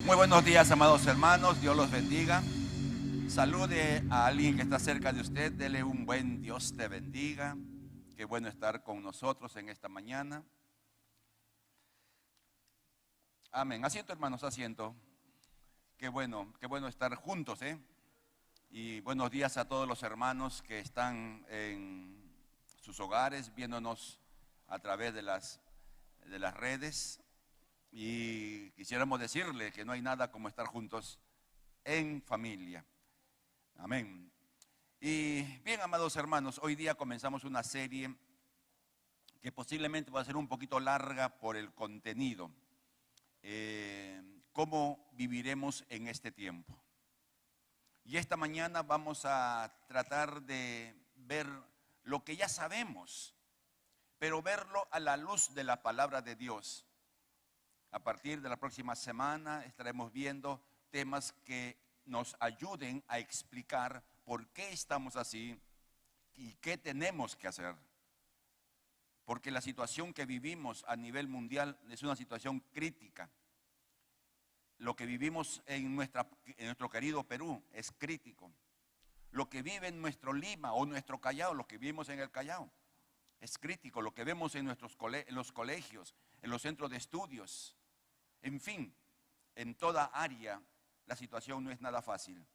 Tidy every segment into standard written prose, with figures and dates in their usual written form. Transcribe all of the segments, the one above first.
Muy buenos días, amados hermanos, Dios los bendiga. Salude a alguien que está cerca de usted, dele un buen Dios te bendiga. Qué bueno estar con nosotros en esta mañana. Amén. Asiento, hermanos, asiento. Qué bueno estar juntos, Y buenos días a todos los hermanos que están en sus hogares, viéndonos a través de las redes. Y quisiéramos decirle que no hay nada como estar juntos en familia. Amén. Y bien, amados hermanos, hoy día comenzamos una serie que posiblemente va a ser un poquito larga por el contenido. ¿Cómo viviremos en este tiempo? Y esta mañana vamos a tratar de ver lo que ya sabemos, pero verlo a la luz de la palabra de Dios. A partir de la próxima semana estaremos viendo temas que nos ayuden a explicar por qué estamos así y qué tenemos que hacer. Porque la situación que vivimos a nivel mundial es una situación crítica. Lo que vivimos en nuestro querido Perú es crítico. Lo que vive en nuestro Lima o nuestro Callao, lo que vivimos en el Callao, es crítico. Lo que vemos en los colegios, en los centros de estudios, en fin, en toda área, la situación no es nada fácil.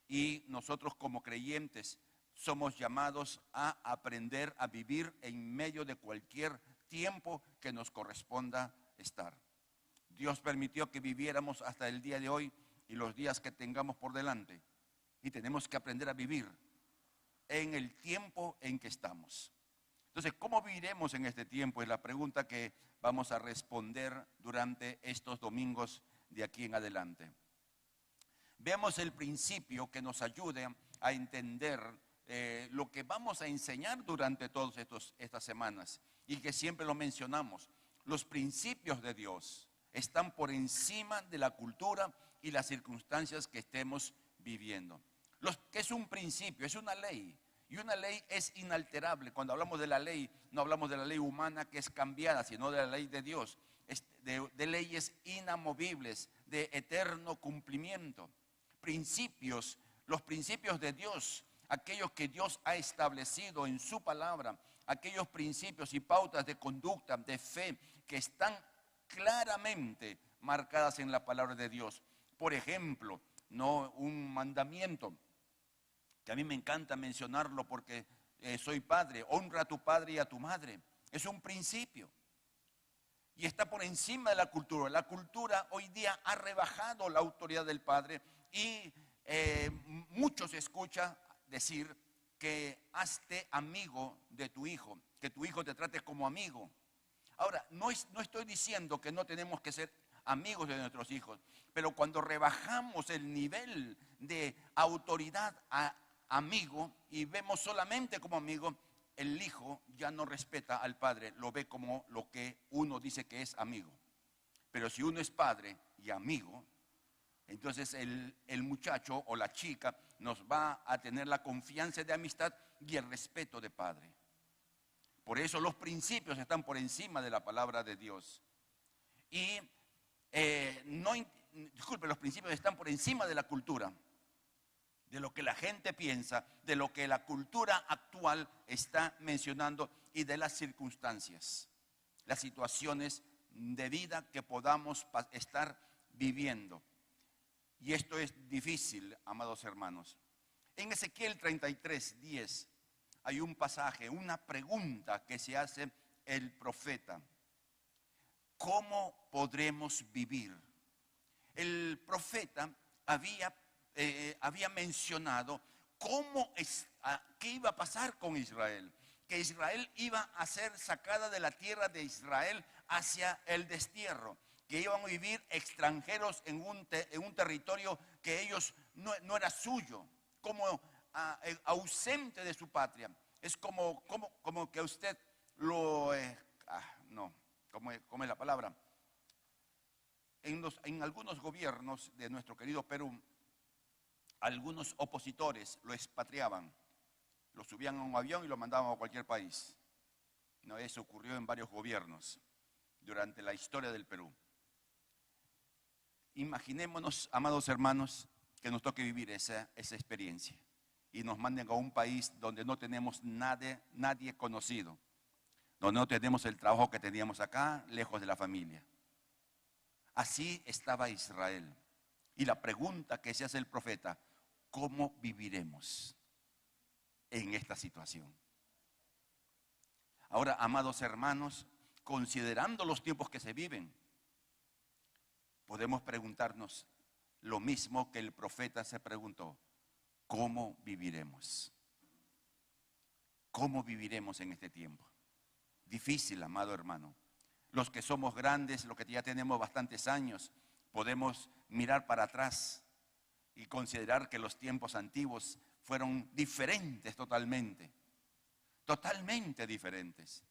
Y nosotros como creyentes somos llamados a aprender a vivir en medio de cualquier tiempo que nos corresponda estar. Dios permitió que viviéramos hasta el día de hoy y los días que tengamos por delante. Y tenemos que aprender a vivir en el tiempo en que estamos. Entonces, ¿cómo viviremos en este tiempo? Es la pregunta que vamos a responder durante estos domingos de aquí en adelante. Veamos el principio que nos ayude a entender lo que vamos a enseñar durante todas estas semanas y que siempre lo mencionamos. Los principios de Dios están por encima de la cultura y las circunstancias que estemos viviendo. ¿Qué es un principio? Es una ley. Y una ley es inalterable. Cuando hablamos de la ley, no hablamos de la ley humana que es cambiada, sino de la ley de Dios, de leyes inamovibles, de eterno cumplimiento. Principios, los principios de Dios, aquellos que Dios ha establecido en su palabra, aquellos principios y pautas de conducta, de fe, que están claramente marcadas en la palabra de Dios. Por ejemplo, no un mandamiento, que a mí me encanta mencionarlo porque soy padre: honra a tu padre y a tu madre. Es un principio y está por encima de la cultura. La cultura hoy día ha rebajado la autoridad del padre y muchos escuchan decir que hazte amigo de tu hijo, que tu hijo te trate como amigo. Ahora, no estoy diciendo que no tenemos que ser amigos de nuestros hijos, pero cuando rebajamos el nivel de autoridad a amigo y vemos solamente como amigo, el hijo ya no respeta al padre, lo ve como lo que uno dice que es amigo. Pero si uno es padre y amigo, entonces el muchacho o la chica nos va a tener la confianza de amistad y el respeto de padre. Por eso los principios están por encima de la palabra de Dios. Y los principios están por encima de la cultura, de lo que la gente piensa, de lo que la cultura actual está mencionando y de las circunstancias, las situaciones de vida que podamos estar viviendo. Y esto es difícil, amados hermanos. En Ezequiel 33:10 hay un pasaje, una pregunta que se hace el profeta: ¿cómo podremos vivir? El profeta había mencionado qué iba a pasar con Israel, que Israel iba a ser sacada de la tierra de Israel hacia el destierro, que iban a vivir extranjeros en un territorio que ellos no era suyo, como ausente de su patria. Es como que usted ¿cómo es la palabra? En algunos gobiernos de nuestro querido Perú, algunos opositores lo expatriaban, lo subían a un avión y lo mandaban a cualquier país. No, eso ocurrió en varios gobiernos durante la historia del Perú. Imaginémonos, amados hermanos, que nos toque vivir esa experiencia y nos manden a un país donde no tenemos nadie conocido, donde no tenemos el trabajo que teníamos acá, lejos de la familia. Así estaba Israel. Y la pregunta que se hace el profeta: ¿cómo viviremos en esta situación? Ahora, amados hermanos, considerando los tiempos que se viven, podemos preguntarnos lo mismo que el profeta se preguntó: ¿cómo viviremos? ¿Cómo viviremos en este tiempo? Difícil, amado hermano. Los que somos grandes, los que ya tenemos bastantes años, podemos mirar para atrás y considerar que los tiempos antiguos fueron diferentes totalmente diferentes.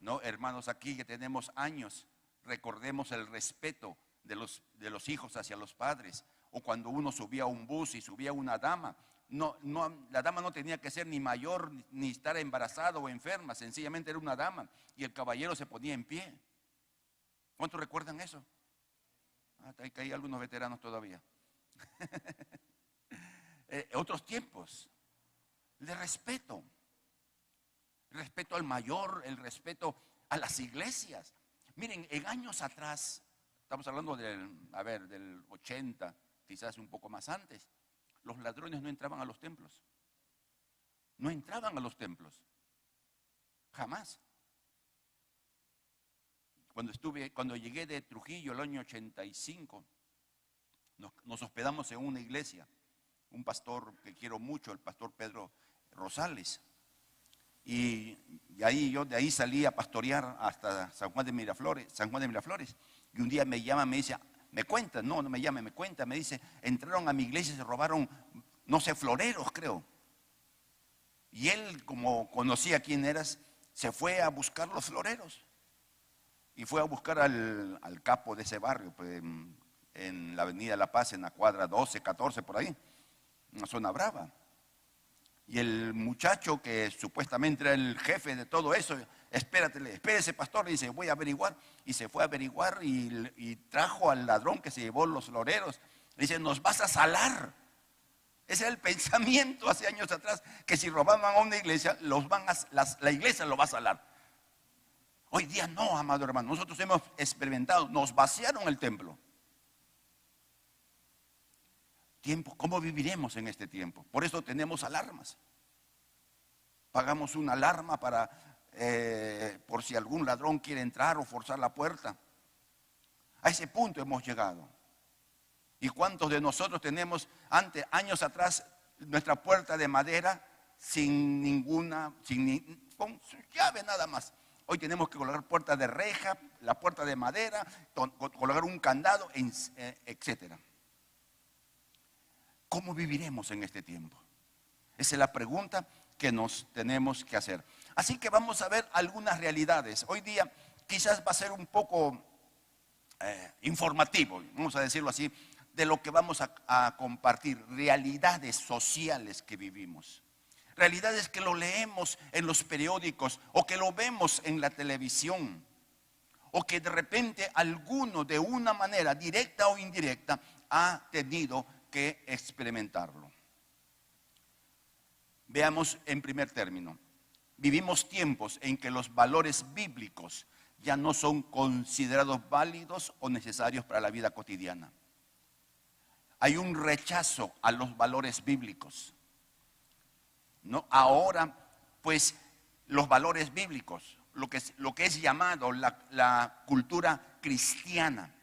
No, hermanos, aquí que tenemos años, recordemos el respeto de los hijos hacia los padres, o cuando uno subía a un bus y subía una dama. La dama no tenía que ser ni mayor ni estar embarazada o enferma, sencillamente era una dama y el caballero se ponía en pie. ¿Cuántos recuerdan eso? Hay algunos veteranos todavía. Otros tiempos de respeto. El respeto al mayor, el respeto a las iglesias. Miren, en años atrás, estamos hablando del 80, quizás un poco más antes, los ladrones no entraban a los templos. No entraban a los templos. Jamás. Cuando llegué de Trujillo el año 85, nos hospedamos en una iglesia. Un pastor que quiero mucho, el pastor Pedro Rosales. Y de ahí salí a pastorear hasta San Juan de Miraflores. Y un día me llama, me dice, me cuenta, no me llama, me cuenta, me dice: entraron a mi iglesia y se robaron, no sé, floreros, creo. Y él, como conocía quién eras, se fue a buscar los floreros. Y fue a buscar al capo de ese barrio, pues, en la avenida La Paz, en la cuadra 12, 14, por ahí, una zona brava. Y el muchacho que supuestamente era el jefe de todo eso: espérese, pastor, le dice, voy a averiguar. Y se fue a averiguar y trajo al ladrón que se llevó los floreros. Le dice: nos vas a salar. Ese era el pensamiento hace años atrás, que si robaban a una iglesia, la iglesia lo va a salar. Hoy día no, amado hermano. Nosotros hemos experimentado, nos vaciaron el templo. ¿Cómo viviremos en este tiempo? Por eso tenemos alarmas. Pagamos una alarma por si algún ladrón quiere entrar o forzar la puerta. A ese punto hemos llegado. ¿Y cuántos de nosotros tenemos años atrás nuestra puerta de madera con su llave nada más? Hoy tenemos que colocar puerta de reja, la puerta de madera, colocar un candado, etcétera. ¿Cómo viviremos en este tiempo? Esa es la pregunta que nos tenemos que hacer. Así que vamos a ver algunas realidades. Hoy día quizás va a ser un poco informativo, vamos a decirlo así, de lo que vamos a compartir. Realidades sociales que vivimos. Realidades que lo leemos en los periódicos o que lo vemos en la televisión. O que de repente alguno, de una manera directa o indirecta, ha tenido que experimentarlo. Veamos en primer término. Vivimos tiempos en que los valores bíblicos ya no son considerados válidos o necesarios para la vida cotidiana. Hay un rechazo a los valores bíblicos. ¿No? Ahora, pues, los valores bíblicos, lo que es llamado la cultura cristiana,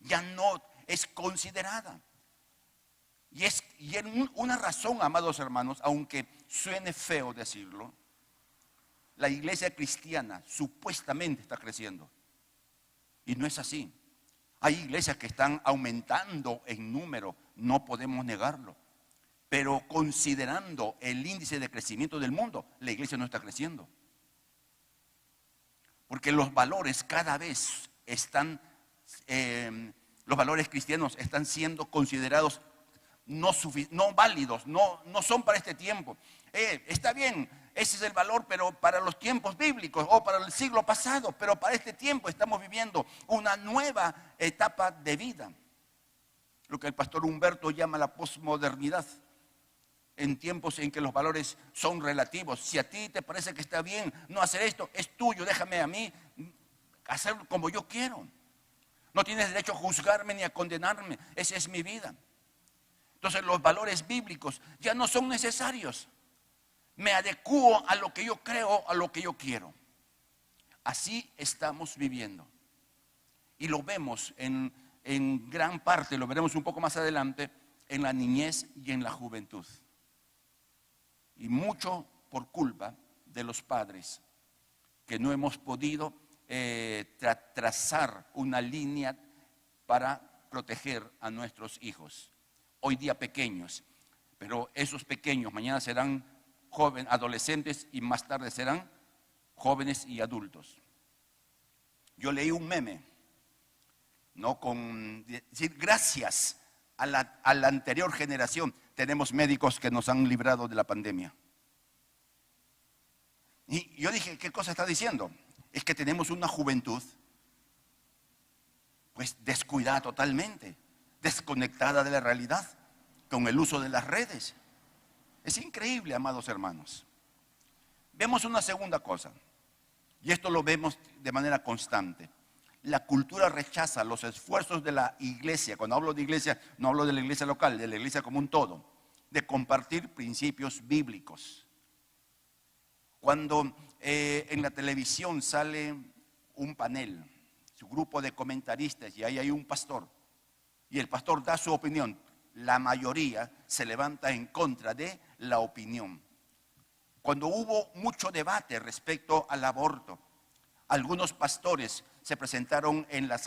ya no es considerada. Y es una razón, amados hermanos, aunque suene feo decirlo, la iglesia cristiana supuestamente está creciendo. Y no es así. Hay iglesias que están aumentando en número, no podemos negarlo. Pero considerando el índice de crecimiento del mundo, la iglesia no está creciendo. Porque los valores cada vez los valores cristianos están siendo considerados no válidos, no son para este tiempo. Está bien, ese es el valor, pero para los tiempos bíblicos o para el siglo pasado, pero para este tiempo estamos viviendo una nueva etapa de vida. lo que el pastor Humberto llama la posmodernidad, en tiempos en que los valores son relativos. Si a ti te parece que está bien no hacer esto, es tuyo, déjame a mí hacer como yo quiero. No tienes derecho a juzgarme ni a condenarme, esa es mi vida. Entonces los valores bíblicos ya no son necesarios. Me adecuo a lo que yo creo, a lo que yo quiero. Así estamos viviendo. Y lo vemos en gran parte, lo veremos un poco más adelante, en la niñez y en la juventud. Y mucho por culpa de los padres, que no hemos podido trazar una línea para proteger a nuestros hijos. Hoy día pequeños, pero esos pequeños mañana serán jóvenes, adolescentes, y más tarde serán jóvenes y adultos. Yo leí un meme, ¿no? Decir, gracias a la anterior generación tenemos médicos que nos han librado de la pandemia. Y yo dije, ¿qué cosa está diciendo? Es que tenemos una juventud pues descuidada totalmente, desconectada de la realidad, con el uso de las redes. Es increíble, amados hermanos. Vemos una segunda cosa, y esto lo vemos de manera constante. La cultura rechaza los esfuerzos de la iglesia. Cuando hablo de iglesia, no hablo de la iglesia local, de la iglesia como un todo, de compartir principios bíblicos. Cuando en la televisión sale un panel, su grupo de comentaristas, y ahí hay un pastor, y el pastor da su opinión, la mayoría se levanta en contra de la opinión. Cuando hubo mucho debate respecto al aborto, algunos pastores se presentaron en la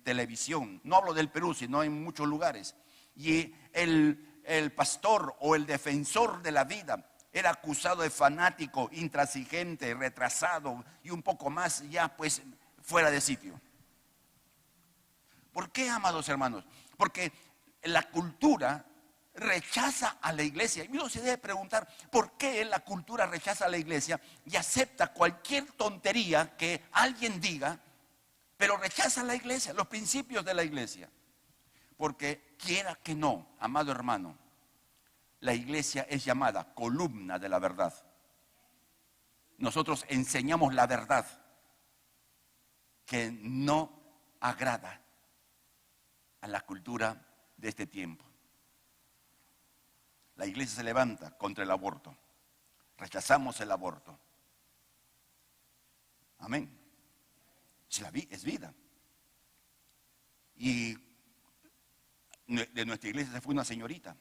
televisión, no hablo del Perú, sino en muchos lugares, y el pastor o el defensor de la vida era acusado de fanático, intransigente, retrasado y un poco más ya pues fuera de sitio. ¿Por qué, amados hermanos? Porque la cultura rechaza a la iglesia. Y uno se debe preguntar, ¿por qué la cultura rechaza a la iglesia y acepta cualquier tontería que alguien diga, pero rechaza a la iglesia, los principios de la iglesia? Porque quiera que no, amado hermano, la iglesia es llamada columna de la verdad. Nosotros enseñamos la verdad que no agrada a la cultura de este tiempo. La iglesia se levanta contra el aborto. Rechazamos el aborto. Amén. Es vida. Y de nuestra iglesia se fue una señorita,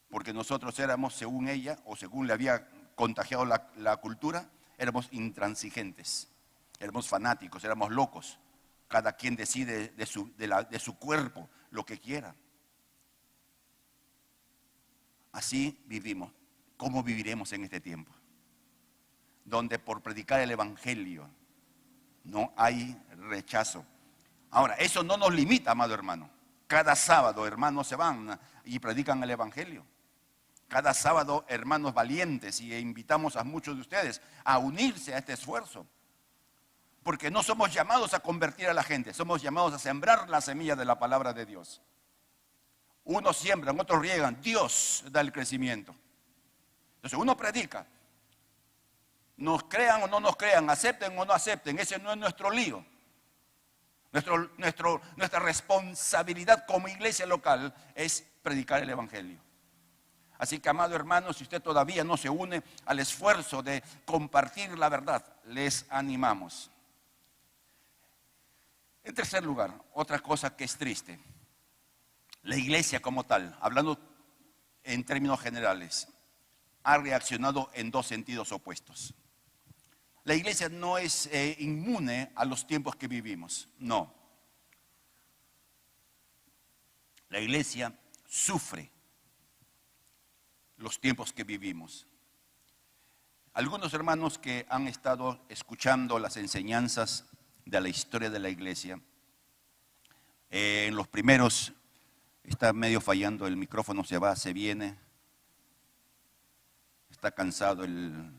porque nosotros éramos, según ella, o según le había contagiado la cultura, éramos intransigentes, éramos fanáticos, éramos locos. Cada quien decide de su cuerpo lo que quiera. Así vivimos. ¿Cómo viviremos en este tiempo? Donde por predicar el evangelio no hay rechazo. Ahora, eso no nos limita, amado hermano. Cada sábado, hermanos se van y predican el evangelio. Cada sábado, hermanos valientes, y invitamos a muchos de ustedes a unirse a este esfuerzo. Porque no somos llamados a convertir a la gente, somos llamados a sembrar la semilla de la palabra de Dios. Unos siembran, otros riegan, Dios da el crecimiento. Entonces uno predica, nos crean o no nos crean, acepten o no acepten, ese no es nuestro lío. Nuestra responsabilidad como iglesia local es predicar el evangelio. Así que, amado hermano, si usted todavía no se une al esfuerzo de compartir la verdad, les animamos. En tercer lugar, otra cosa que es triste. La iglesia como tal, hablando en términos generales, ha reaccionado en dos sentidos opuestos. La iglesia no es inmune a los tiempos que vivimos, no. La iglesia sufre los tiempos que vivimos. Algunos hermanos que han estado escuchando las enseñanzas de la historia de la iglesia, en los primeros, está medio fallando el micrófono, se va, se viene, está cansado el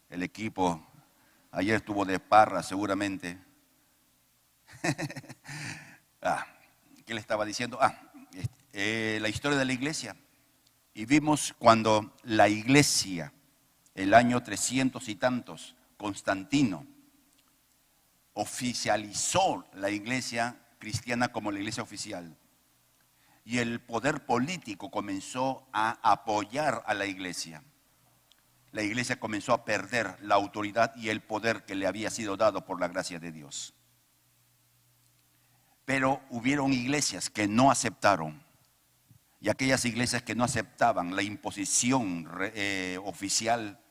equipo, ayer estuvo de parra seguramente. ¿qué le estaba diciendo? La historia de la iglesia. Y vimos cuando la iglesia, el año 300 y tantos, Constantino, oficializó la iglesia cristiana como la iglesia oficial. Y el poder político comenzó a apoyar a la iglesia. La iglesia comenzó a perder la autoridad y el poder que le había sido dado por la gracia de Dios. Pero hubieron iglesias que no aceptaron. Y aquellas iglesias que no aceptaban la imposición oficial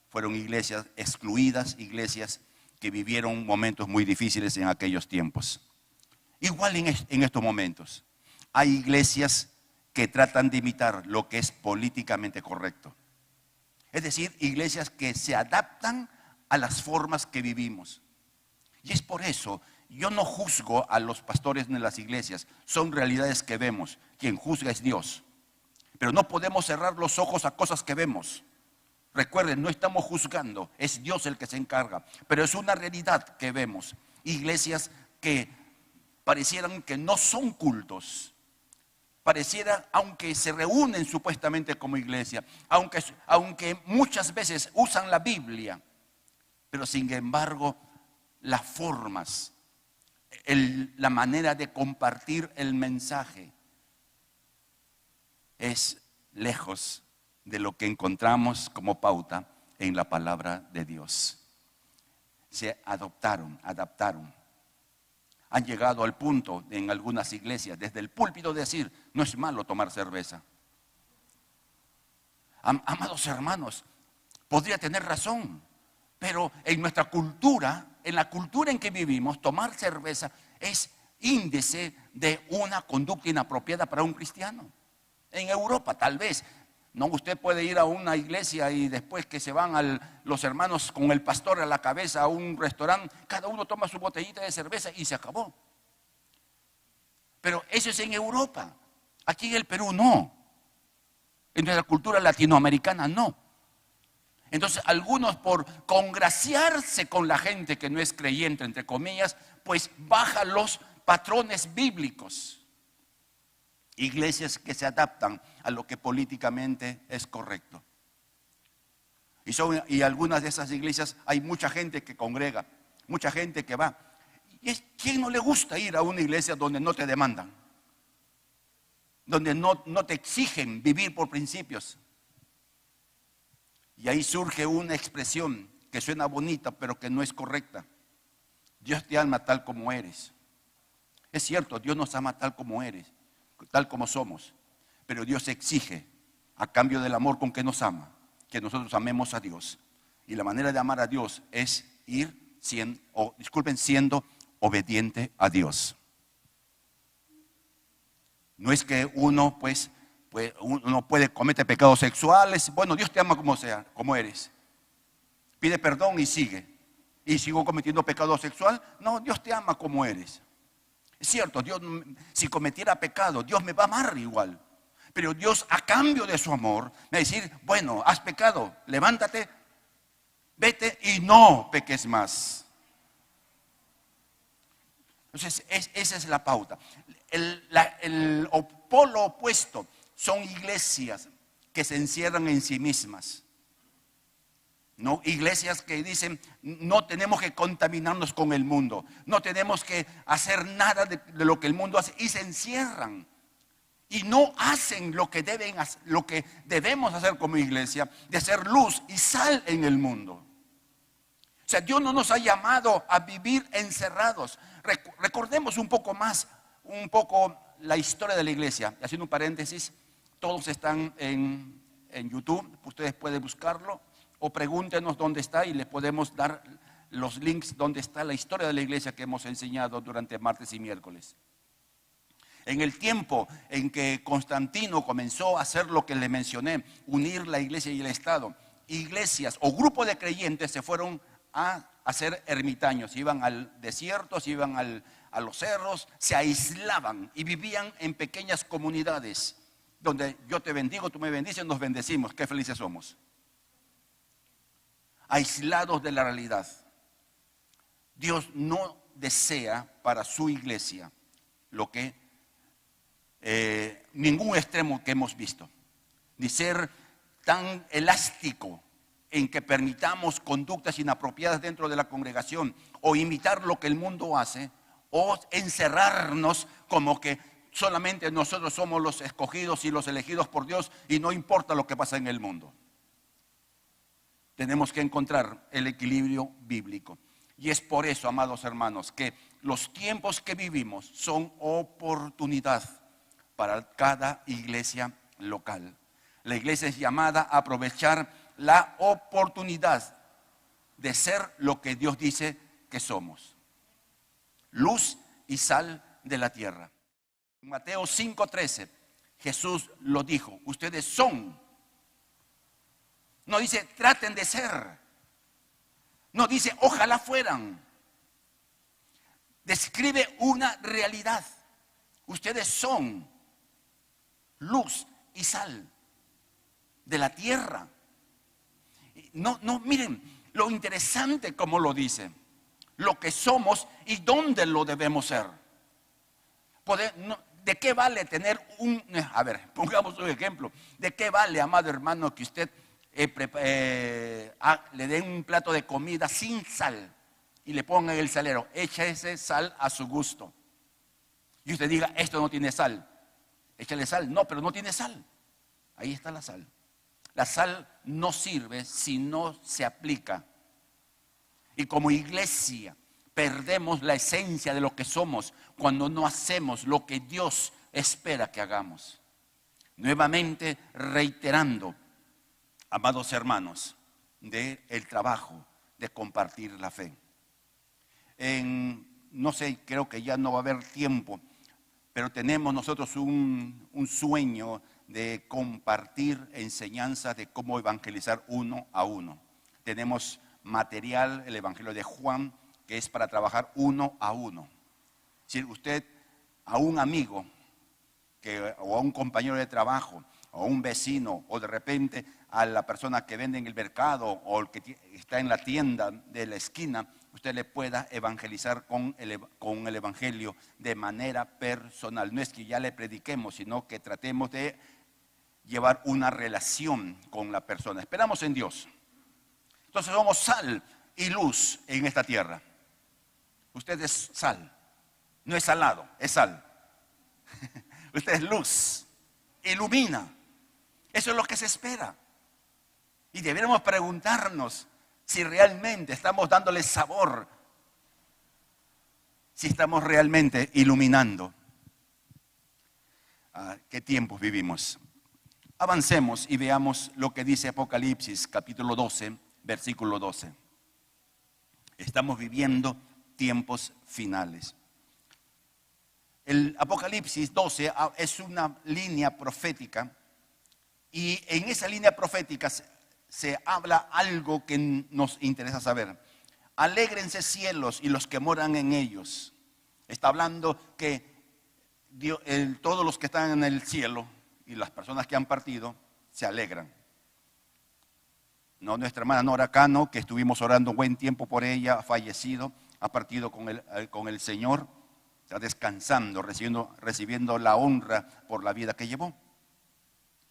fueron iglesias excluidas, iglesias que vivieron momentos muy difíciles en aquellos tiempos. Igual en estos momentos. Hay iglesias que tratan de imitar lo que es políticamente correcto. Es decir, iglesias que se adaptan a las formas que vivimos. Y es por eso, yo no juzgo a los pastores de las iglesias. Son realidades que vemos. Quien juzga es Dios. Pero no podemos cerrar los ojos a cosas que vemos. Recuerden, no estamos juzgando. Es Dios el que se encarga. Pero es una realidad que vemos. Iglesias que parecieran que no son cultos. Pareciera, aunque se reúnen supuestamente como iglesia, aunque muchas veces usan la Biblia, pero sin embargo las formas, la manera de compartir el mensaje es lejos de lo que encontramos como pauta en la palabra de Dios. Se adaptaron. Han llegado al punto en algunas iglesias, desde el púlpito, de decir, no es malo tomar cerveza. Amados hermanos, podría tener razón, pero en nuestra cultura, en la cultura en que vivimos, tomar cerveza es índice de una conducta inapropiada para un cristiano. En Europa, tal vez. No, usted puede ir a una iglesia y después que se van los hermanos con el pastor a la cabeza a un restaurante, cada uno toma su botellita de cerveza y se acabó. Pero eso es en Europa. Aquí en el Perú no. En nuestra cultura latinoamericana no. Entonces algunos, por congraciarse con la gente que no es creyente, entre comillas, pues bajan los patrones bíblicos. Iglesias que se adaptan a lo que políticamente es correcto. Y algunas de esas iglesias hay mucha gente que congrega, mucha gente que va. ¿Y quién no le gusta ir a una iglesia donde no te demandan? Donde no te exigen vivir por principios. Y ahí surge una expresión que suena bonita pero que no es correcta. Dios te ama tal como eres. Es cierto, Dios nos ama tal como eres, tal como somos, pero Dios exige, a cambio del amor con que nos ama, que nosotros amemos a Dios. Y la manera de amar a Dios es siendo obediente a Dios. No es que uno puede cometer pecados sexuales. Bueno, Dios te ama como sea, como eres. Pide perdón y sigue. ¿Y sigo cometiendo pecado sexual? No, Dios te ama como eres. Es cierto, Dios, si cometiera pecado, Dios me va a amar igual. Pero Dios, a cambio de su amor, me va a decir, bueno, has pecado, levántate, vete y no peques más. Entonces, esa es la pauta. El polo opuesto son iglesias que se encierran en sí mismas. No, iglesias que dicen, no tenemos que contaminarnos con el mundo, no tenemos que hacer nada de lo que el mundo hace, y se encierran y no hacen lo que debemos hacer como iglesia, de ser luz y sal en el mundo. O sea, Dios no nos ha llamado a vivir encerrados. Recordemos un poco la historia de la iglesia. Haciendo un paréntesis, todos están en YouTube, ustedes pueden buscarlo. O pregúntenos dónde está y les podemos dar los links donde está la historia de la iglesia que hemos enseñado durante martes y miércoles. En el tiempo en que Constantino comenzó a hacer lo que le mencioné, unir la iglesia y el Estado, iglesias o grupos de creyentes se fueron a hacer ermitaños. Iban al desierto, iban a los cerros, se aislaban y vivían en pequeñas comunidades donde yo te bendigo, tú me bendices, nos bendecimos. Qué felices somos. Aislados de la realidad. Dios no desea para su iglesia lo que ningún extremo que hemos visto, ni ser tan elástico en que permitamos conductas inapropiadas dentro de la congregación, o imitar lo que el mundo hace, o encerrarnos como que solamente nosotros somos los escogidos y los elegidos por Dios y no importa lo que pasa en el mundo. Tenemos que encontrar el equilibrio bíblico. Y es por eso, amados hermanos, que los tiempos que vivimos son oportunidad para cada iglesia local. La iglesia es llamada a aprovechar la oportunidad de ser lo que Dios dice que somos: luz y sal de la tierra. En Mateo 5:13, Jesús lo dijo: ustedes son. No dice traten de ser. No dice ojalá fueran. Describe una realidad. Ustedes son luz y sal de la tierra. No, miren lo interesante como lo dice. Lo que somos y dónde lo debemos ser. ¿De qué vale tener pongamos un ejemplo. ¿De qué vale, amado hermano, que usted le den un plato de comida sin sal y le ponga en el salero? Echa ese sal a su gusto. Y usted diga, esto no tiene sal. Échale sal. No, pero no tiene sal. Ahí está la sal. La sal no sirve si no se aplica. Y como iglesia perdemos la esencia de lo que somos cuando no hacemos lo que Dios espera que hagamos. Nuevamente reiterando, amados hermanos, del trabajo de compartir la fe. No sé, creo que ya no va a haber tiempo, pero tenemos nosotros un sueño de compartir enseñanzas de cómo evangelizar uno a uno. Tenemos material, el Evangelio de Juan, que es para trabajar uno a uno. Si usted a un amigo o a un compañero de trabajo, o a un vecino, o de repente a la persona que vende en el mercado, o el que está en la tienda de la esquina, usted le pueda evangelizar con el Evangelio de manera personal. No es que ya le prediquemos, sino que tratemos de llevar una relación con la persona. Esperamos en Dios. Entonces somos sal y luz en esta tierra. Usted es sal, no es salado, es sal. Usted es luz, ilumina. Eso es lo que se espera. Y deberíamos preguntarnos si realmente estamos dándole sabor, si estamos realmente iluminando. ¿Qué tiempos vivimos? Avancemos y veamos lo que dice Apocalipsis, capítulo 12, versículo 12. Estamos viviendo tiempos finales. El Apocalipsis 12 es una línea profética, y en esa línea profética se habla algo que nos interesa saber. Alégrense cielos y los que moran en ellos. Está hablando que todos los que están en el cielo y las personas que han partido se alegran. No, nuestra hermana Nora Cano, que estuvimos orando un buen tiempo por ella, ha fallecido, ha partido con el Señor, está descansando, recibiendo la honra por la vida que llevó.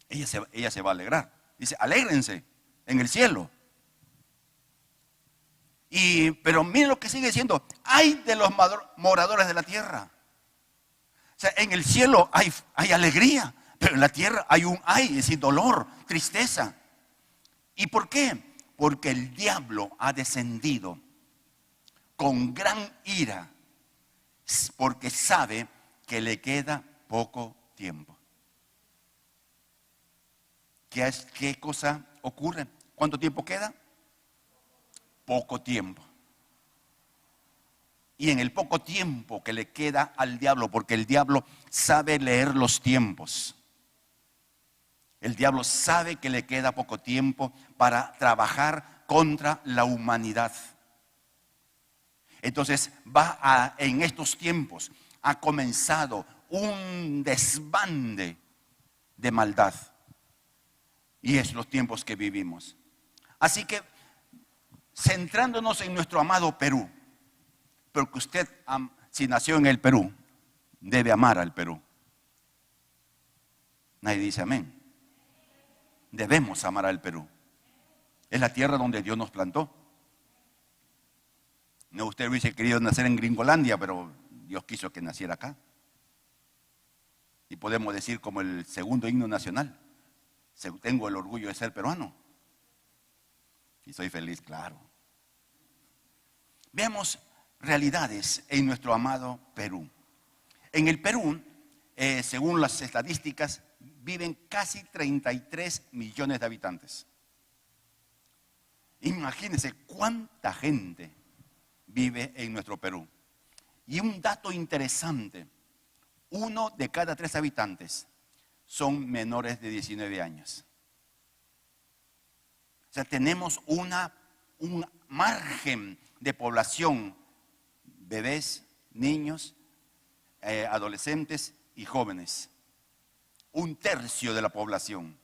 Ella se va a alegrar. Dice, alégrense en el cielo. Pero miren lo que sigue diciendo, hay de los moradores de la tierra. O sea, en el cielo hay alegría, pero en la tierra hay es decir, dolor, tristeza. ¿Y por qué? Porque el diablo ha descendido con gran ira, porque sabe que le queda poco tiempo. ¿Qué cosa ocurre? ¿Cuánto tiempo queda? Poco tiempo. Y en el poco tiempo que le queda al diablo, porque el diablo sabe leer los tiempos. El diablo sabe que le queda poco tiempo para trabajar contra la humanidad. Entonces en estos tiempos ha comenzado un desbande de maldad. Y es los tiempos que vivimos. Así que, centrándonos en nuestro amado Perú, porque usted, si nació en el Perú, debe amar al Perú. Nadie dice amén. Debemos amar al Perú. Es la tierra donde Dios nos plantó. No, usted hubiese querido nacer en Gringolandia, pero Dios quiso que naciera acá. Y podemos decir como el segundo himno nacional: tengo el orgullo de ser peruano. Y soy feliz, claro. Veamos realidades en nuestro amado Perú. En el Perú, según las estadísticas, viven casi 33 millones de habitantes. Imagínense cuánta gente vive en nuestro Perú. Y un dato interesante: 1 de cada 3 habitantes son menores de 19 años. O sea, tenemos un margen de población, bebés, niños, adolescentes y jóvenes. 1/3 de la población,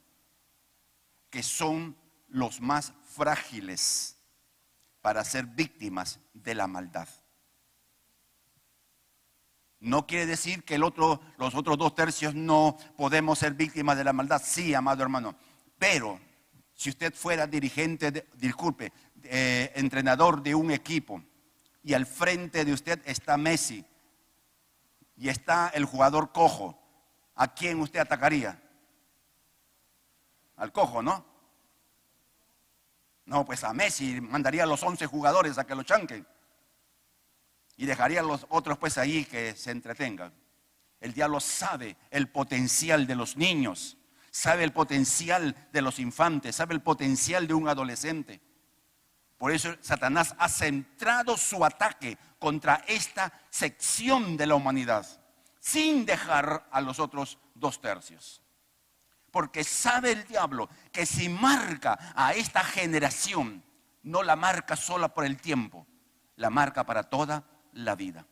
que son los más frágiles para ser víctimas de la maldad. No quiere decir que los otros 2/3 no podemos ser víctimas de la maldad. Sí, amado hermano. Pero si usted fuera dirigente, entrenador de un equipo, y al frente de usted está Messi y está el jugador cojo, ¿a quién usted atacaría? Al cojo, ¿no? No, pues a Messi mandaría a los 11 jugadores a que lo chanquen. Y dejaría a los otros pues ahí que se entretengan. El diablo sabe el potencial de los niños, sabe el potencial de los infantes, sabe el potencial de un adolescente. Por eso Satanás ha centrado su ataque contra esta sección de la humanidad, sin dejar a los otros 2/3. Porque sabe el diablo que si marca a esta generación, no la marca sola por el tiempo, la marca para toda la vida.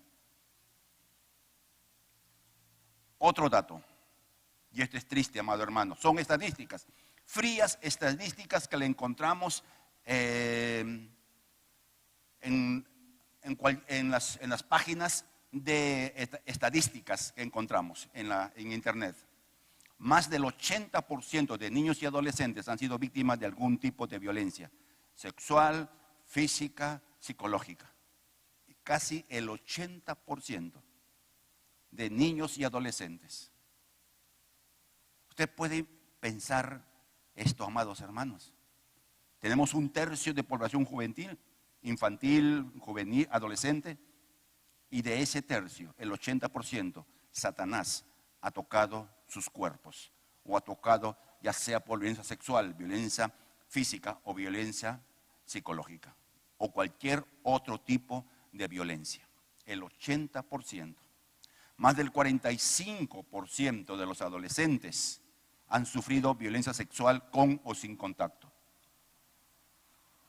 Otro dato, y esto es triste, amado hermano, son estadísticas, frías estadísticas que le encontramos en las páginas de estadísticas que encontramos en internet. Más del 80% de niños y adolescentes han sido víctimas de algún tipo de violencia sexual, física, psicológica. Casi el 80% de niños y adolescentes. Usted puede pensar esto, amados hermanos. Tenemos 1/3 de población juvenil, infantil, juvenil, adolescente, y de ese tercio, el 80%, Satanás ha tocado sus cuerpos, o ha tocado ya sea por violencia sexual, violencia física o violencia psicológica, o cualquier otro tipo de violencia. El 80%. Más del 45% de los adolescentes han sufrido violencia sexual con o sin contacto.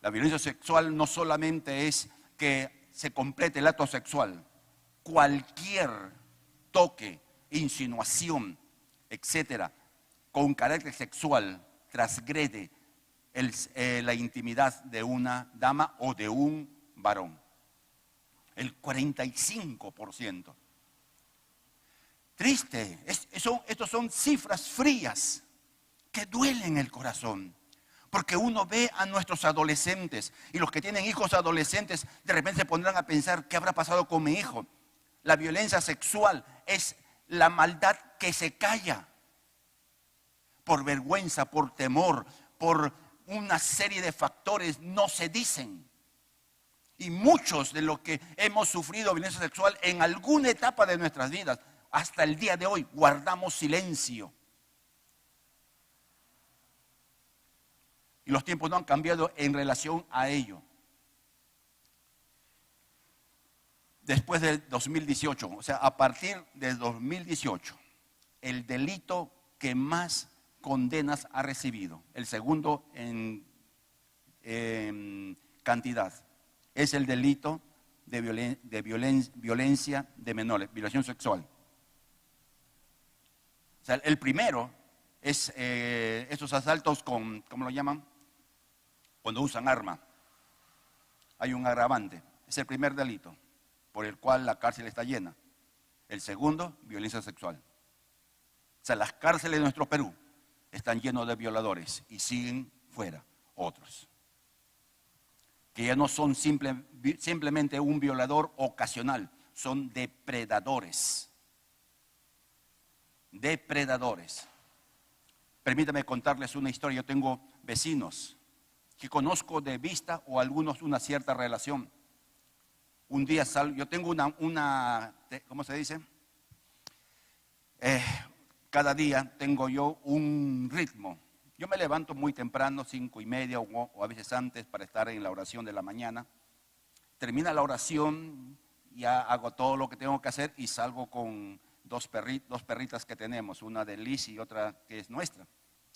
La violencia sexual no solamente es que se complete el acto sexual. Cualquier toque, insinuación, etcétera, con carácter sexual transgrede la intimidad de una dama o de un varón. El 45%. Triste, estos son cifras frías que duelen el corazón. Porque uno ve a nuestros adolescentes, y los que tienen hijos adolescentes de repente se pondrán a pensar: ¿qué habrá pasado con mi hijo? La violencia sexual es la maldad que se calla por vergüenza, por temor, por una serie de factores, no se dicen. Y muchos de los que hemos sufrido violencia sexual en alguna etapa de nuestras vidas, hasta el día de hoy guardamos silencio. Y los tiempos no han cambiado en relación a ello. Después del 2018, o sea, a partir del 2018, el delito que más condenas ha recibido, el segundo en cantidad, es el delito de violencia de menores, violación sexual. O sea, el primero es estos asaltos con, ¿cómo lo llaman? Cuando usan arma. Hay un agravante. Es el primer delito por el cual la cárcel está llena. El segundo, violencia sexual. sea, las cárceles de nuestro Perú están llenos de violadores y siguen fuera otros. Que ya no son simplemente un violador ocasional, son depredadores. Depredadores. Permítame contarles una historia. Yo tengo vecinos que conozco de vista o algunos una cierta relación. Un día yo tengo ¿cómo se dice? Cada día tengo yo un ritmo. Yo me levanto muy temprano, 5:30 o a veces antes para estar en la oración de la mañana. Termina la oración, ya hago todo lo que tengo que hacer y salgo con dos perritas que tenemos, una de Liz y otra que es nuestra.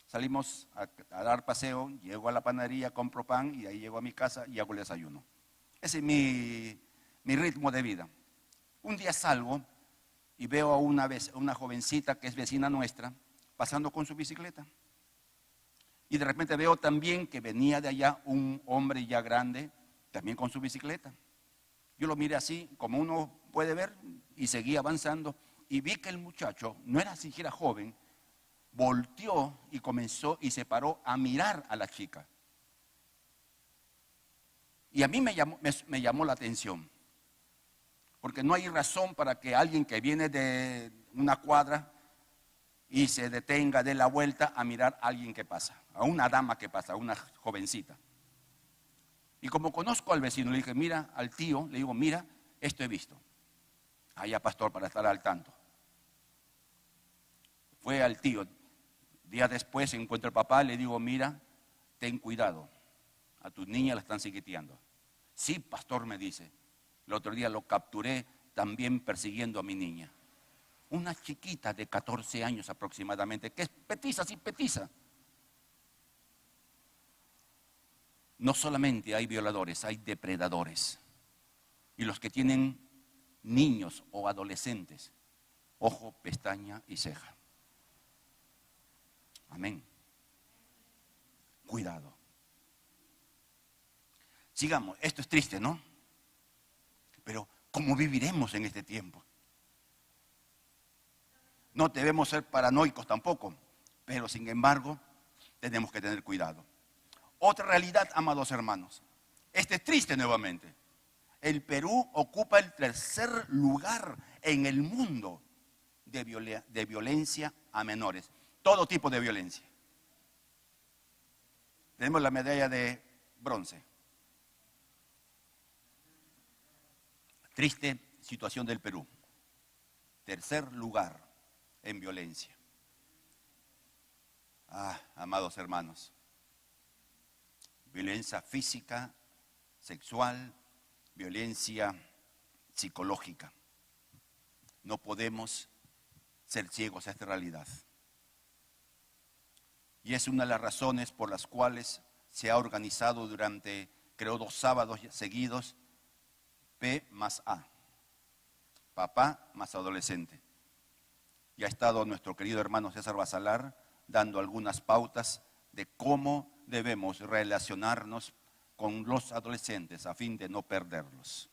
Salimos a dar paseo, llego a la panadería, compro pan y ahí llego a mi casa y hago el desayuno. Ese es mi ritmo de vida. Un día salgo y veo a una jovencita que es vecina nuestra pasando con su bicicleta. Y de repente veo también que venía de allá un hombre ya grande, también con su bicicleta. Yo lo miré así, como uno puede ver, y seguí avanzando. Y vi que el muchacho, no era siquiera joven, volteó y comenzó y se paró a mirar a la chica. Y a mí me llamó la atención. Porque no hay razón para que alguien que viene de una cuadra y se detenga, dé la vuelta a mirar a alguien que pasa, a una dama que pasa, a una jovencita. Y como conozco al vecino, le dije, mira, al tío, le digo, mira, esto he visto. Allá, pastor, para estar al tanto. Fue al tío. Días después encuentro al papá, le digo, mira, ten cuidado, a tu niña la están siguiteando. Sí, pastor, me dice. El otro día lo capturé también persiguiendo a mi niña. Una chiquita de 14 años aproximadamente, que es petiza, sí, petiza. No solamente hay violadores, hay depredadores. Y los que tienen niños o adolescentes, ojo, pestaña y ceja. Amén. Cuidado. Sigamos, esto es triste, ¿no? Pero, ¿cómo viviremos en este tiempo? No debemos ser paranoicos tampoco, pero sin embargo, tenemos que tener cuidado. Otra realidad, amados hermanos. Este es triste nuevamente. El Perú ocupa el 3er lugar en el mundo de violencia a menores. Todo tipo de violencia. Tenemos la medalla de bronce. Triste situación del Perú. 3er lugar en violencia. Amados hermanos. Violencia física, sexual, violencia psicológica. No podemos ser ciegos a esta realidad. Y es una de las razones por las cuales se ha organizado durante, creo, 2 sábados seguidos, P más A, papá más adolescente. Y ha estado nuestro querido hermano César Basalar dando algunas pautas de cómo debemos relacionarnos con los adolescentes a fin de no perderlos.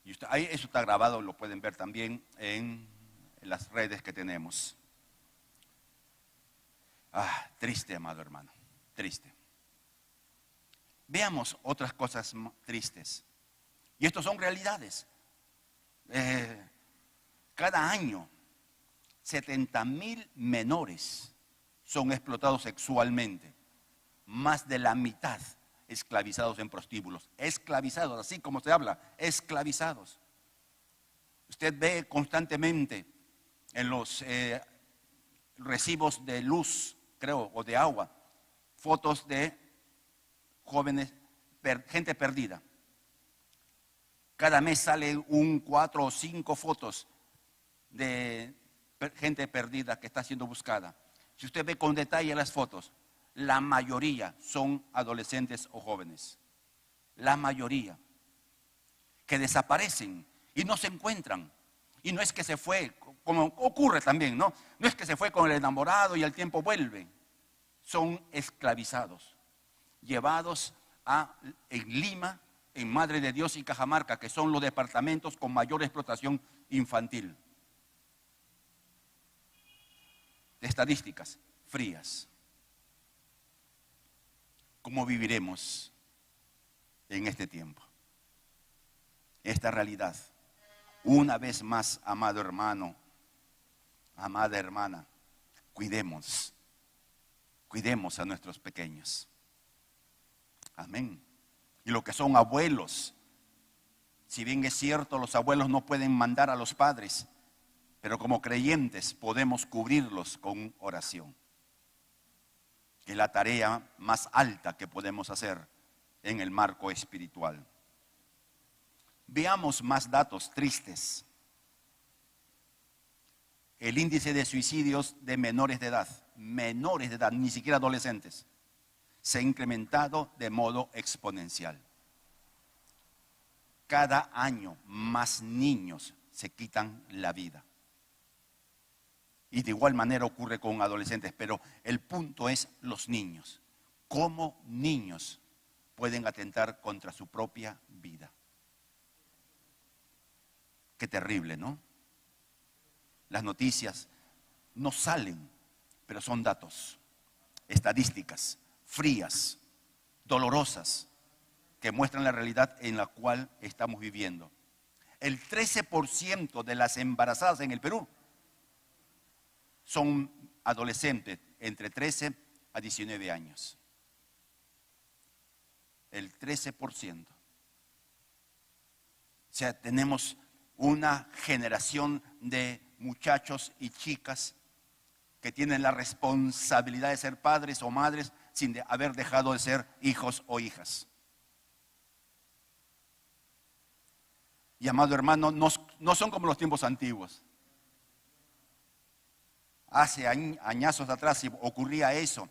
Y ahí eso está grabado, lo pueden ver también en las redes que tenemos. Triste, amado hermano, triste. Veamos otras cosas tristes. Y estos son realidades. Cada año, 70,000 menores son explotados sexualmente. Más de la mitad esclavizados en prostíbulos. Esclavizados, así como se habla, esclavizados. Usted ve constantemente en los recibos de luz, creo, o de agua, fotos de jóvenes, gente perdida. Cada mes salen 4 o 5 fotos de gente perdida que está siendo buscada. Si usted ve con detalle las fotos, la mayoría son adolescentes o jóvenes. La mayoría. Que desaparecen y no se encuentran. Y no es que se fue, como ocurre también, ¿no? No es que se fue con el enamorado y al tiempo vuelve. Son esclavizados, llevados en Lima, en Madre de Dios y Cajamarca, que son los departamentos con mayor explotación infantil. estadísticas frías. ¿Cómo viviremos en este tiempo? Esta realidad. Una vez más, amado hermano, amada hermana, cuidemos a nuestros pequeños. Amén. Y lo que son abuelos, si bien es cierto, los abuelos no pueden mandar a los padres, pero como creyentes podemos cubrirlos con oración, que es la tarea más alta que podemos hacer en el marco espiritual. Veamos más datos tristes. El índice de suicidios de menores de edad, ni siquiera adolescentes, se ha incrementado de modo exponencial. Cada año más niños se quitan la vida. Y de igual manera ocurre con adolescentes, pero el punto es los niños. ¿Cómo niños pueden atentar contra su propia vida? Qué terrible, ¿no? Las noticias no salen, pero son datos, estadísticas frías, dolorosas, que muestran la realidad en la cual estamos viviendo. El 13% de las embarazadas en el Perú son adolescentes entre 13 a 19 años. El 13%. O sea, tenemos una generación de muchachos y chicas que tienen la responsabilidad de ser padres o madres sin haber dejado de ser hijos o hijas. Y amado hermano, no son como los tiempos antiguos. Hace añazos atrás, si ocurría eso,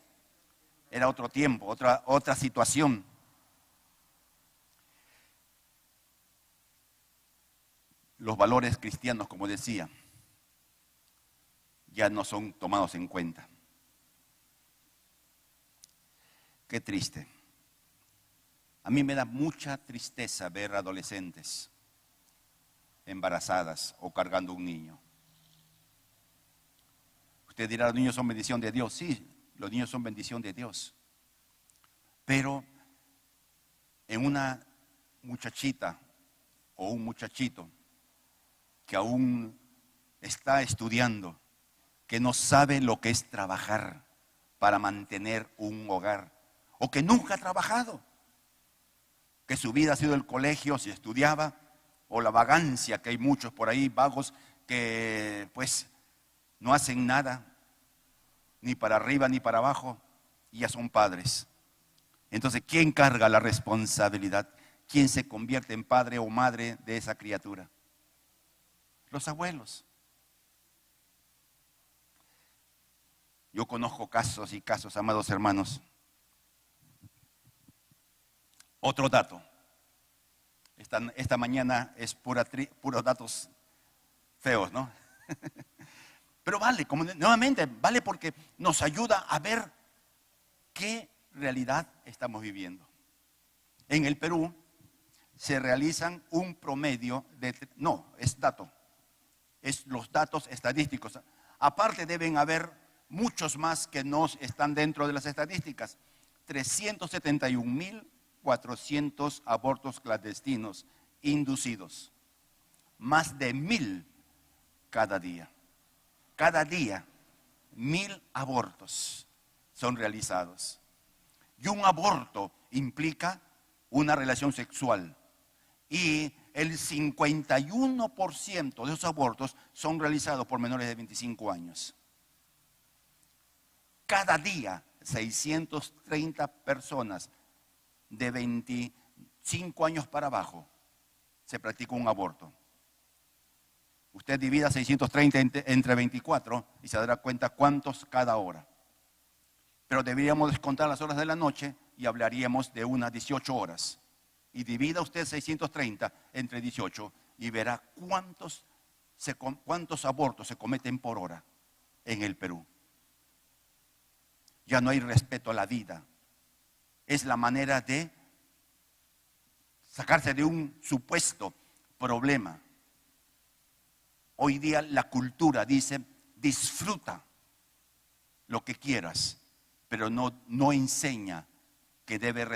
era otro tiempo, otra situación. Los valores cristianos, como decía, ya no son tomados en cuenta. Qué triste. A mí me da mucha tristeza ver adolescentes embarazadas o cargando un niño. Usted dirá, los niños son bendición de Dios. Sí, los niños son bendición de Dios. Pero en una muchachita o un muchachito que aún está estudiando, que no sabe lo que es trabajar para mantener un hogar, o que nunca ha trabajado, que su vida ha sido el colegio si estudiaba, o la vagancia, que hay muchos por ahí vagos que pues no hacen nada, ni para arriba ni para abajo, y ya son padres. Entonces, ¿quién carga la responsabilidad? ¿Quién se convierte en padre o madre de esa criatura? Los abuelos. Yo conozco casos y casos, amados hermanos. Otro dato. Esta mañana es puros datos feos, ¿no? Pero vale, nuevamente, vale porque nos ayuda a ver qué realidad estamos viviendo. En el Perú se realizan un promedio de, es dato, es los datos estadísticos. Aparte deben haber muchos más que no están dentro de las estadísticas. 371.400 abortos clandestinos inducidos, más de 1.000 cada día. Cada día 1.000 abortos son realizados. Y un aborto implica una relación sexual. Y el 51% de esos abortos son realizados por menores de 25 años. Cada día 630 personas de 25 años para abajo se practica un aborto. Usted divida 630 entre 24 y se dará cuenta cuántos cada hora. Pero deberíamos descontar las horas de la noche y hablaríamos de unas 18 horas. Y divida usted 630 entre 18 y verá cuántos abortos se cometen por hora en el Perú. Ya no hay respeto a la vida. Es la manera de sacarse de un supuesto problema. Hoy día la cultura dice, disfruta lo que quieras, pero no enseña que debe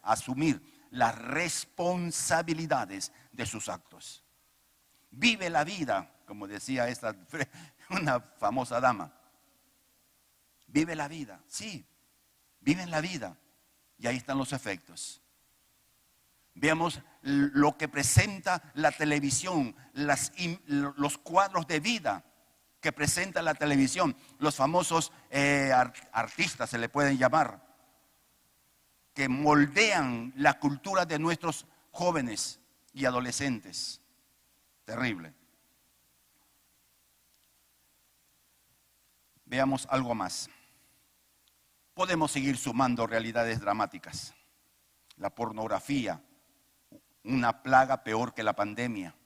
asumir las responsabilidades de sus actos. Vive la vida, como decía una famosa dama. Vive la vida, sí, viven la vida. Y ahí están los efectos. Veamos lo que presenta la televisión, los cuadros de vida que presenta la televisión, los famosos artistas se le pueden llamar, que moldean la cultura de nuestros jóvenes y adolescentes. Terrible. Veamos algo más. Podemos seguir sumando realidades dramáticas. La pornografía, una plaga peor que la pandemia,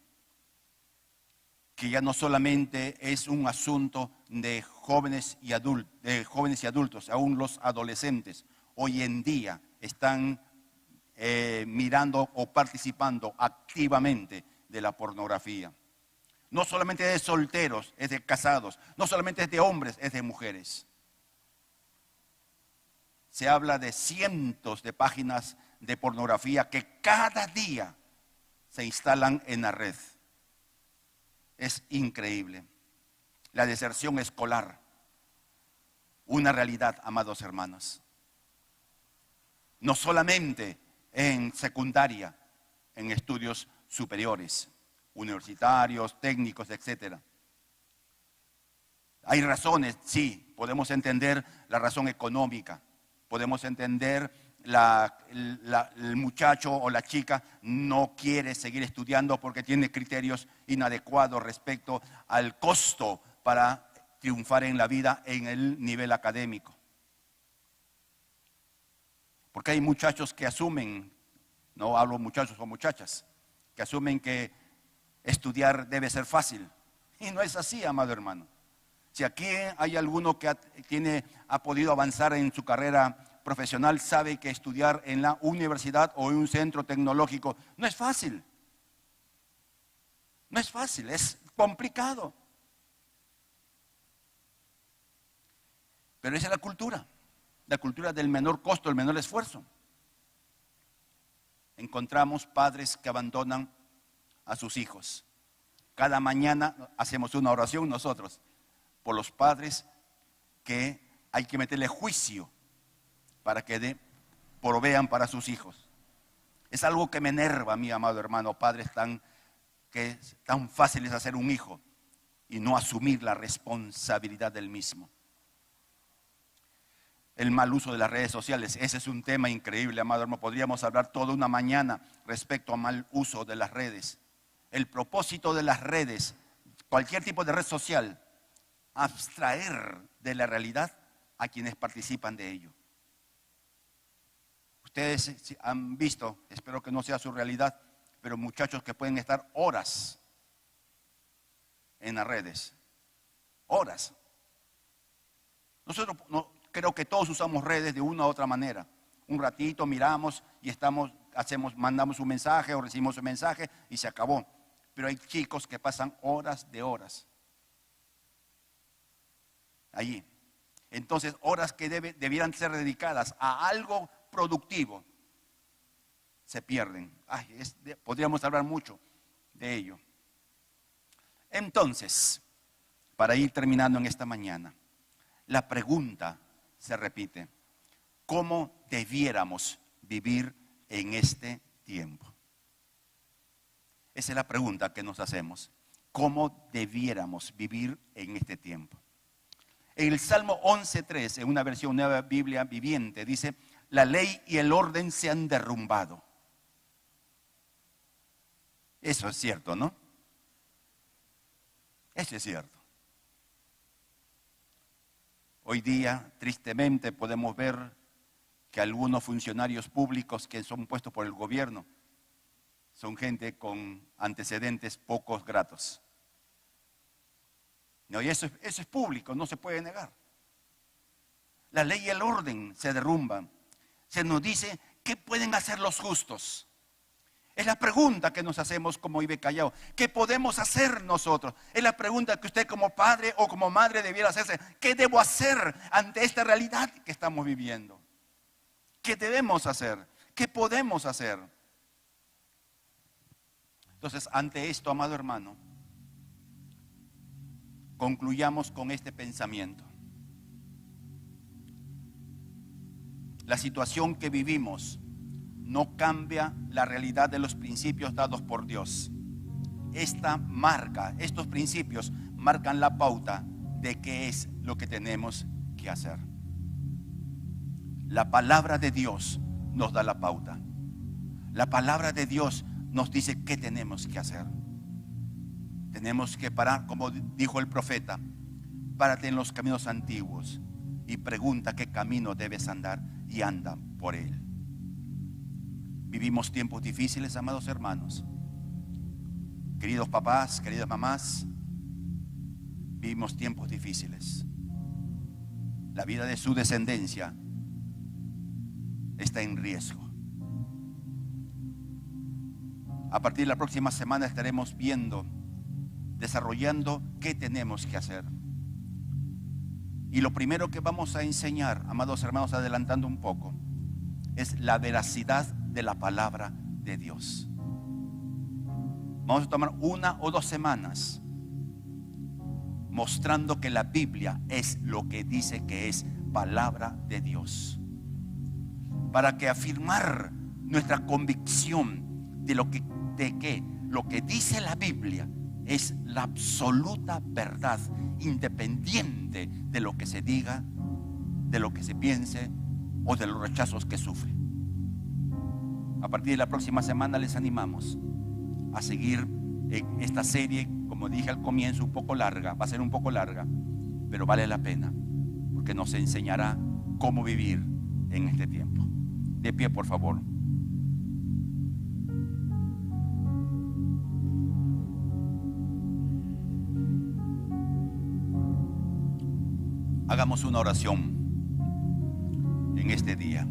que ya no solamente es un asunto de jóvenes y adultos, aún los adolescentes hoy en día están mirando o participando activamente de la pornografía. No solamente de solteros, es de casados, no solamente es de hombres, es de mujeres. Se habla de cientos de páginas de pornografía que cada día se instalan en la red. Es increíble. La deserción escolar, una realidad, amados hermanos. No solamente en secundaria, en estudios superiores, universitarios, técnicos, etc. Hay razones, sí, podemos entender la razón económica, podemos entender el muchacho o la chica no quiere seguir estudiando porque tiene criterios inadecuados respecto al costo para triunfar en la vida en el nivel académico. Porque hay muchachos que asumen, no hablo muchachos o muchachas, que asumen que estudiar debe ser fácil. Y no es así, amado hermano. Si aquí hay alguno que ha podido avanzar en su carrera profesional, sabe que estudiar en la universidad o en un centro tecnológico no es fácil. No es fácil, es complicado. Pero esa es la cultura del menor costo, el menor esfuerzo. Encontramos padres que abandonan a sus hijos. Cada mañana hacemos una oración nosotros por los padres que hay que meterle juicio para que provean para sus hijos. Es algo que me enerva, mi amado hermano, padres que es tan fácil es hacer un hijo y no asumir la responsabilidad del mismo. El mal uso de las redes sociales, ese es un tema increíble, amado hermano. Podríamos hablar toda una mañana respecto a mal uso de las redes. El propósito de las redes, cualquier tipo de red social, abstraer de la realidad a quienes participan de ello. Ustedes han visto, espero que no sea su realidad, pero muchachos que pueden estar horas en las redes. Horas. Nosotros creo que todos usamos redes de una u otra manera. Un ratito miramos y mandamos un mensaje o recibimos un mensaje y se acabó. Pero hay chicos que pasan horas de horas allí. Entonces, horas que debieran ser dedicadas a algo productivo, se pierden. Podríamos hablar mucho de ello. Entonces, para ir terminando en esta mañana, la pregunta se repite: ¿cómo debiéramos vivir en este tiempo? Esa es la pregunta que nos hacemos. ¿Cómo debiéramos vivir en este tiempo? En el Salmo 11:3, en una versión Nueva Biblia Viviente, dice: la ley y el orden se han derrumbado. Eso es cierto, ¿no? Eso es cierto. Hoy día, tristemente, podemos ver que algunos funcionarios públicos que son puestos por el gobierno son gente con antecedentes pocos gratos. No, y eso es público, no se puede negar. La ley y el orden se derrumban. Se nos dice, ¿qué pueden hacer los justos? Es la pregunta que nos hacemos como Ibe Callao. ¿Qué podemos hacer nosotros? Es la pregunta que usted como padre o como madre debiera hacerse. ¿Qué debo hacer ante esta realidad que estamos viviendo? ¿Qué debemos hacer? ¿Qué podemos hacer? Entonces, ante esto, amado hermano, concluyamos con este pensamiento. La situación que vivimos no cambia la realidad de los principios dados por Dios. Estos principios marcan la pauta de qué es lo que tenemos que hacer. La palabra de Dios nos da la pauta. La palabra de Dios nos dice qué tenemos que hacer. Tenemos que parar, como dijo el profeta, párate en los caminos antiguos y pregunta qué camino debes andar y anda por él. Vivimos tiempos difíciles, amados hermanos. Queridos papás, queridas mamás, vivimos tiempos difíciles. La vida de su descendencia está en riesgo. A partir de la próxima semana estaremos viendo, desarrollando qué tenemos que hacer. Y lo primero que vamos a enseñar, amados hermanos, adelantando un poco, es la veracidad de la palabra de Dios. Vamos a tomar 1 o 2 semanas mostrando que la Biblia es lo que dice que es palabra de Dios, para que afirmar nuestra convicción de que lo que dice la Biblia es la absoluta verdad, independiente de lo que se diga, de lo que se piense o de los rechazos que sufre. A partir de la próxima semana les animamos a seguir en esta serie, como dije al comienzo, un poco larga, va a ser un poco larga, pero vale la pena, porque nos enseñará cómo vivir en este tiempo. De pie, por favor. Hagamos una oración en este día.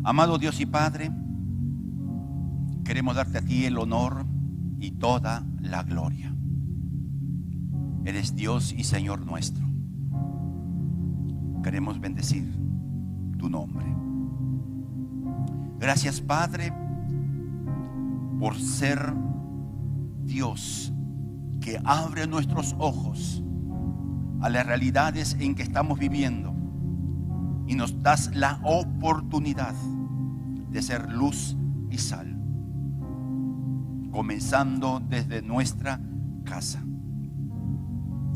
Amado Dios y Padre, queremos darte a ti el honor y toda la gloria. Eres Dios y Señor nuestro. Queremos bendecir tu nombre. Gracias, Padre, por ser Dios que abre nuestros ojos a las realidades en que estamos viviendo y nos das la oportunidad de ser luz y sal, comenzando desde nuestra casa,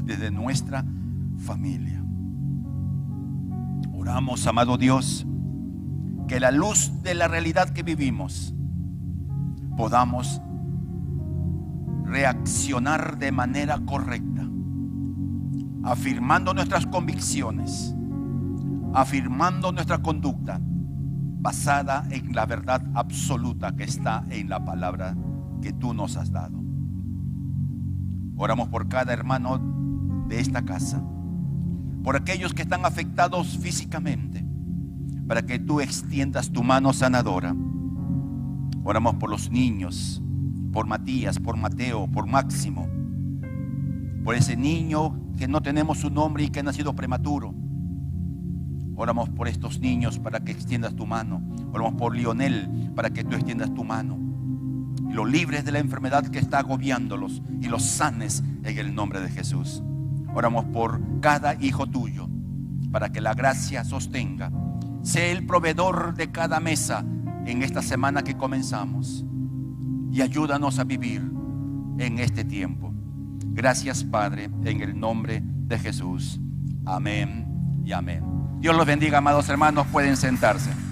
desde nuestra familia. Oramos, amado Dios, que la luz de la realidad que vivimos podamos reaccionar de manera correcta, afirmando nuestras convicciones, afirmando nuestra conducta basada en la verdad absoluta que está en la palabra que tú nos has dado. Oramos por cada hermano de esta casa, por aquellos que están afectados físicamente, para que tú extiendas tu mano sanadora. Oramos por los niños, por Matías, por Mateo, por Máximo, por ese niño que no tenemos su nombre y que ha nacido prematuro. Oramos por estos niños para que extiendas tu mano. Oramos por Lionel para que tú extiendas tu mano y los libres de la enfermedad que está agobiándolos y los sanes en el nombre de Jesús. Oramos por cada hijo tuyo para que la gracia sostenga. Sé el proveedor de cada mesa en esta semana que comenzamos y ayúdanos a vivir en este tiempo. Gracias, Padre, en el nombre de Jesús. Amén y amén. Dios los bendiga, amados hermanos. Pueden sentarse.